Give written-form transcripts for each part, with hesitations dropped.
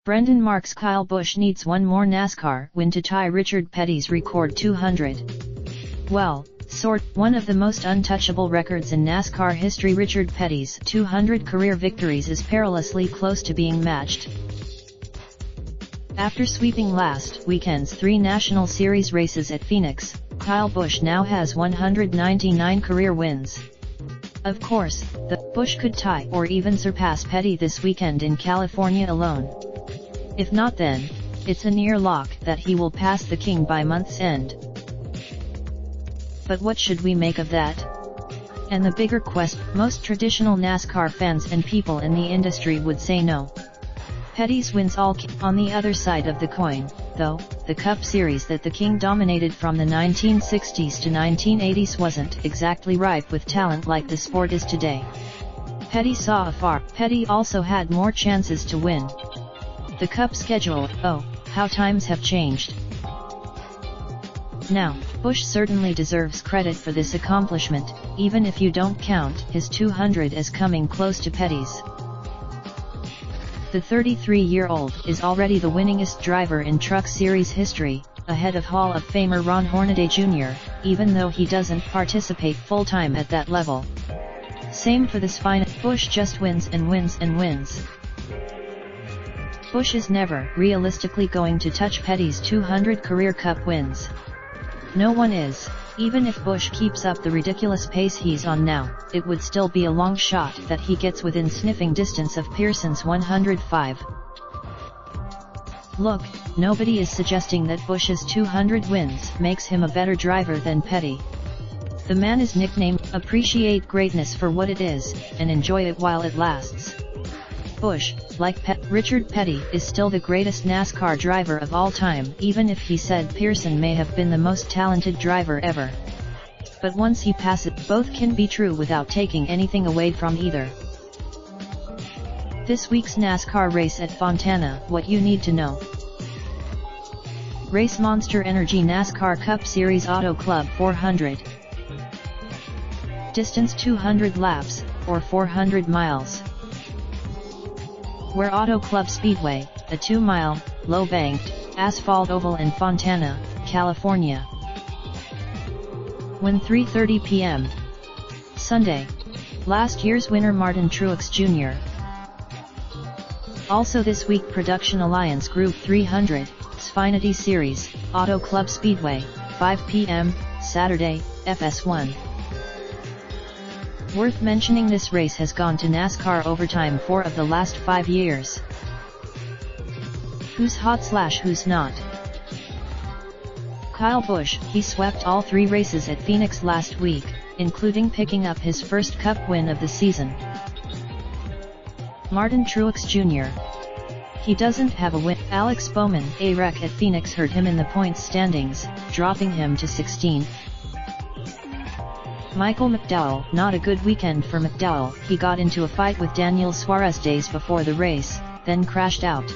Brendan Marks Kyle Busch needs one more NASCAR win to tie Richard Petty's record 200. Well, one of the most untouchable records in NASCAR history. Richard Petty's 200 career victories is perilously close to being matched. After sweeping last weekend's 3 National Series races at Phoenix, Kyle Busch now has 199 career wins. Of course, Busch could tie or even surpass Petty this weekend in California alone. If not, then it's a near lock that he will pass the King by month's end. But what should we make of that? And the bigger question, most traditional NASCAR fans and people in the industry would say no. Petty's wins all on the other side of the coin, though, the Cup Series that the King dominated from the 1960s to 1980s wasn't exactly ripe with talent like the sport is today. Petty saw afar. Petty also had more chances to win. The Cup schedule, oh, how times have changed. Now, Busch certainly deserves credit for this accomplishment, even if you don't count his 200 as coming close to Petty's. The 33-year-old is already the winningest driver in Truck Series history, ahead of Hall of Famer Ron Hornaday Jr., even though he doesn't participate full-time at that level. Same for this fine. Busch just wins and wins and wins. Busch is never realistically going to touch Petty's 200 career Cup wins. No one is. Even if Busch keeps up the ridiculous pace he's on now, it would still be a long shot that he gets within sniffing distance of Pearson's 105. Look, nobody is suggesting that Busch's 200 wins makes him a better driver than Petty. The man is nicknamed. Appreciate greatness for what it is, and enjoy it while it lasts. Busch, like Richard Petty, is still the greatest NASCAR driver of all time, even if he said Pearson may have been the most talented driver ever. But once he passes, both can be true without taking anything away from either. This week's NASCAR race at Fontana, what you need to know. Race Monster Energy NASCAR Cup Series Auto Club 400. Distance 200 laps, or 400 miles. Where Auto Club Speedway, a 2-mile, low-banked, asphalt oval in Fontana, California. When 3:30 p.m. Sunday. Last year's winner Martin Truex Jr. Also this week Production Alliance Group 300, Xfinity Series, Auto Club Speedway, 5 p.m., Saturday, FS1. Worth mentioning, this race has gone to NASCAR overtime 4 of the last 5 years. Who's hot / who's not? Kyle Busch, he swept all 3 races at Phoenix last week, including picking up his first Cup win of the season. Martin Truex Jr. He doesn't have a win. Alex Bowman, a wreck at Phoenix, hurt him in the points standings, dropping him to 16th. Michael McDowell, not a good weekend for McDowell. He got into a fight with Daniel Suarez days before the race, then crashed out.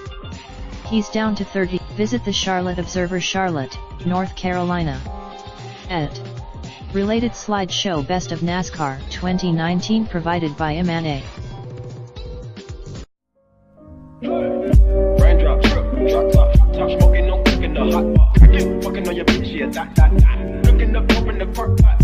He's down to 30. Visit the Charlotte Observer, Charlotte, North Carolina. Related slideshow Best of NASCAR 2019 provided by M&A. Raindrop, drop top smoking, no cooking the hot pot. Fucking on your bitch, yeah, that. Looking up, open the park pot.